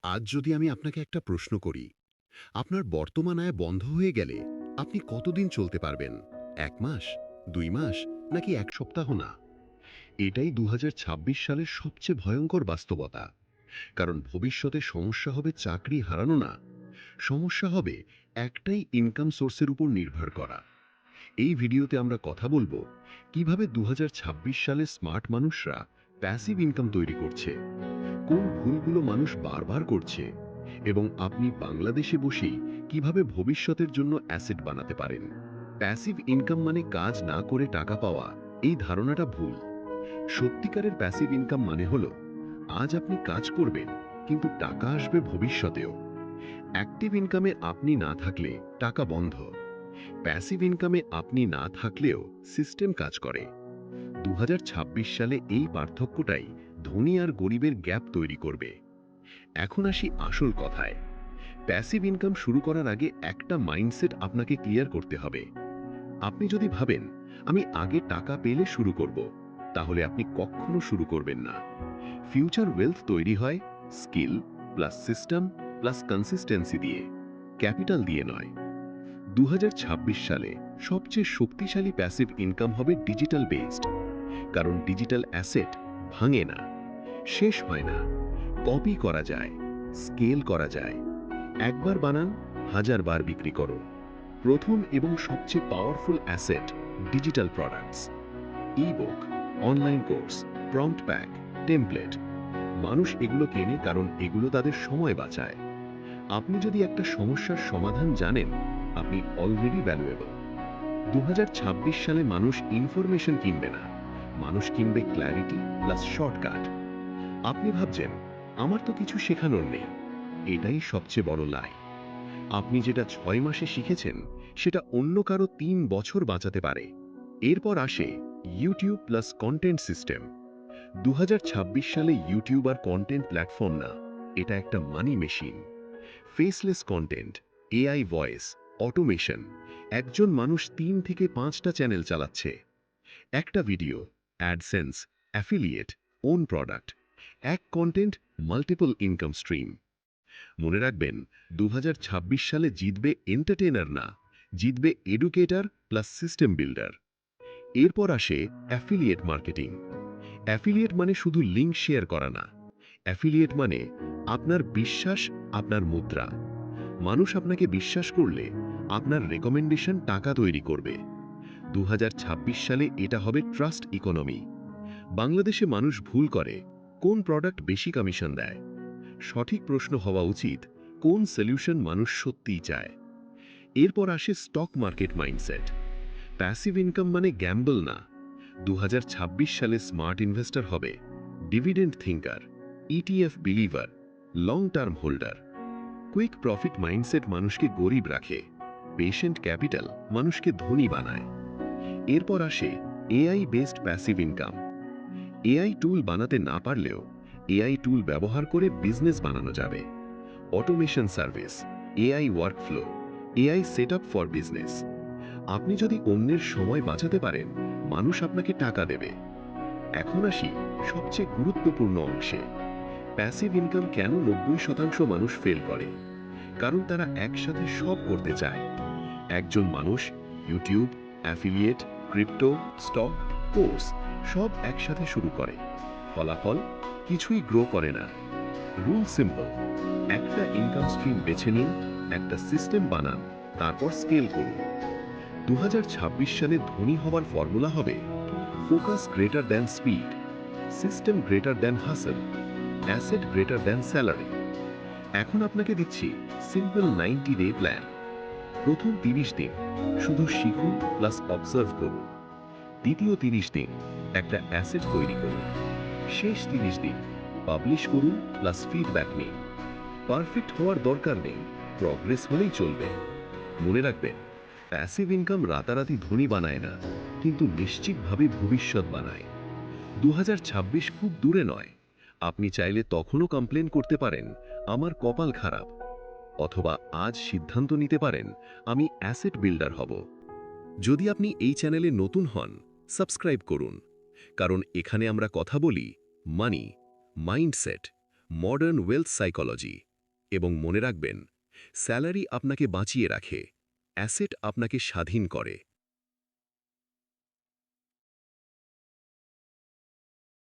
আজ যদি আমি আপনাকে একটা প্রশ্ন করি, আপনার বর্তমান আয় বন্ধ হয়ে গেলে আপনি কতদিন চলতে পারবেন? ১ মাস, ২ মাস, নাকি ১ সপ্তাহ না? এটাই ২০২৬ সালের সবচেয়ে ভয়ঙ্কর বাস্তবতা। কারণ ভবিষ্যতে সমস্যা হবে চাকরি হারানো না, সমস্যা হবে একটাই ইনকাম সোর্সের উপর নির্ভর করা। এই ভিডিওতে আমরা কথা বলবো কিভাবে ২০২৬ সালে স্মার্ট মানুষরা প্যাসিভ ইনকাম তৈরি করছে, কোন ভুলগুলো মানুষ বারবার করছে, এবং আপনি বাংলাদেশে বসেই কিভাবে ভবিষ্যতের জন্য অ্যাসেট বানাতে পারেন। প্যাসিভ ইনকাম মানে কাজ না করে টাকা পাওয়া, এই ধারণাটা ভুল। সত্যিকারের প্যাসিভ ইনকাম মানে হলো আজ আপনি কাজ করবেন কিন্তু টাকা আসবে ভবিষ্যতেও। অ্যাক্টিভ ইনকামে আপনি না থাকলে টাকা বন্ধ, প্যাসিভ ইনকামে আপনি না থাকলেও সিস্টেম কাজ করে। ২০২৬ সালে এই পার্থক্যটাই ধনী আর গরিবের গ্যাপ তৈরি করবে। এখন আসি আসল কথায়। প্যাসিভ ইনকাম শুরু করার আগে একটা মাইন্ডসেট আপনাকে ক্লিয়ার করতে হবে। আপনি যদি ভাবেন আমি আগে টাকা পেলে শুরু করব, তাহলে আপনি কখনো শুরু করবেন না। ফিউচার ওয়েলথ তৈরি হয় skill plus system plus consistency দিয়ে, ক্যাপিটাল দিয়ে নয়। ২০২৬ সালে সবচেয়ে শক্তিশালী প্যাসিভ ইনকাম হবে ডিজিটাল বেসড। কারণ ডিজিটাল অ্যাসেট ভাঙে না, শেষ হয় না, কপি করা যায়, স্কেল করা যায়। একবার বানান, হাজার বার বিক্রি করো। প্রথম এবং সবচেয়ে powerful asset digital products, e book, online course, prompt pack, template. মানুষ এগুলো কেনে কারণ এগুলো তাদের সময় বাঁচায়। আপনি যদি একটা সমস্যার সমাধান জানেন, আপনি অলরেডি ভ্যালুয়েবল। ২০২৬ সালে মানুষ ইনফরমেশন কিনবে না, মানুষ কিনবে ক্ল্যারিটি প্লাস শর্টকাট। আপনি ভাবছেন আমার তো কিছু শেখানোর নেই, এটাই সবচেয়ে বড় লাই। আপনি যেটা ৬ মাসে শিখেছেন সেটা অন্য কারো ৩ বছর বাঁচাতে পারে। এরপর আসে ইউটিউব প্লাস কন্টেন্ট সিস্টেম। ২০২৬ সালে ইউটিউব আর কন্টেন্ট প্ল্যাটফর্ম না, এটা একটা money machine. Faceless content, AI voice, automation. একজন মানুষ ৩ থেকে ৫টা চ্যানেল চালাচ্ছে। একটা video, AdSense, affiliate, own product. এক কন্টেন্ট, মাল্টিপল ইনকাম স্ট্রিম। মনে রাখবেন, ২০২৬ সালে জিতবে এন্টারটেইনার না, জিতবে এডুকেটর প্লাস সিস্টেম বিল্ডার। এরপর আসে অ্যাফিলিয়েট মার্কেটিং। অ্যাফিলিয়েট মানে শুধু লিঙ্ক শেয়ার করা না, অ্যাফিলিয়েট মানে আপনার বিশ্বাস, আপনার মুদ্রা। মানুষ আপনাকে বিশ্বাস করলে আপনার রেকমেন্ডেশন টাকা তৈরি করবে। ২০২৬ সালে এটা হবে ট্রাস্ট ইকোনমি। বাংলাদেশে মানুষ ভুল করে, কোন প্রোডাক্ট বেশি কমিশন দেয়। সঠিক প্রশ্ন হওয়া উচিত, কোন সলিউশন মানুষ সত্যিই চায়। এরপর আসে stock market mindset. Passive income মানে গ্যাম্বল না। ২০২৬ সালে স্মার্ট ইনভেস্টর হবে dividend thinker, ETF believer, long term holder. Quick profit mindset মানুষকে গরিব রাখে, পেশেন্ট ক্যাপিটাল মানুষকে ধনী বানায়। এরপর আসে AI based passive income. AI টুল বানাতে না পারলেও এআই টুল ব্যবহার করে বিজনেস বানানো যাবে। Automation service, AI workflow, AI setup for business. আপনি যদি অন্যের সময় বাঁচাতে পারেন, মানুষ আপনাকে টাকা দেবে। এখন আসি সবচেয়ে গুরুত্বপূর্ণ অংশে। প্যাসিভ ইনকাম কেন ৯০% মানুষ ফেল করে? কারণ তারা একসাথে সব করতে চায়। একজন মানুষ YouTube, affiliate, crypto, stock, course সব একসাথে শুরু করে। ফলাফল কিছুই গ্রো করে না। রুল সিম্পল, একটা ইনকাম স্ট্রিম বেছে নিন, একটা সিস্টেম বানান, তারপর স্কেল করুন। ২০২৬ সালে ধনী হওয়ার ফর্মুলা হবে focus greater than speed, system greater than হাসল, অ্যাসেট গ্রেটার দ্যান স্যালারি। এখন আপনাকে দিচ্ছি সিম্পল 90-ডে প্ল্যান। প্রথম ৩০ দিন শুধু শিখুন প্লাস অবজার্ভ করুন। দ্বিতীয় ৩০ দিন একটা অ্যাসেট তৈরি করুন। শেষ ৩০ দিন পাবলিশ করুন প্লাস ফিডব্যাক নিন। পারফেক্ট হওয়ার দরকার নেই, প্রগ্রেস হলেই চলবে। মনে রাখবেন, প্যাসিভ ইনকাম রাতারাতি ধনী বানায় না, কিন্তু নিশ্চিতভাবে ভবিষ্যৎ বানায়। ২০২৬ খুব দূরে নয়। আপনি চাইলে তখনও কমপ্লেন করতে পারেন আমার কপাল খারাপ, অথবা আজ সিদ্ধান্ত নিতে পারেন আমি অ্যাসেট বিল্ডার হব। যদি আপনি এই চ্যানেলে নতুন হন, সাবস্ক্রাইব করুন, কারণ এখানে আমরা কথা বলি মানি, মাইন্ডসেট, মডার্ন ওয়েলথ সাইকোলজি, এবং মনে রাখবেন, স্যালারি আপনাকে বাঁচিয়ে রাখে, অ্যাসেট আপনাকে স্বাধীন করে।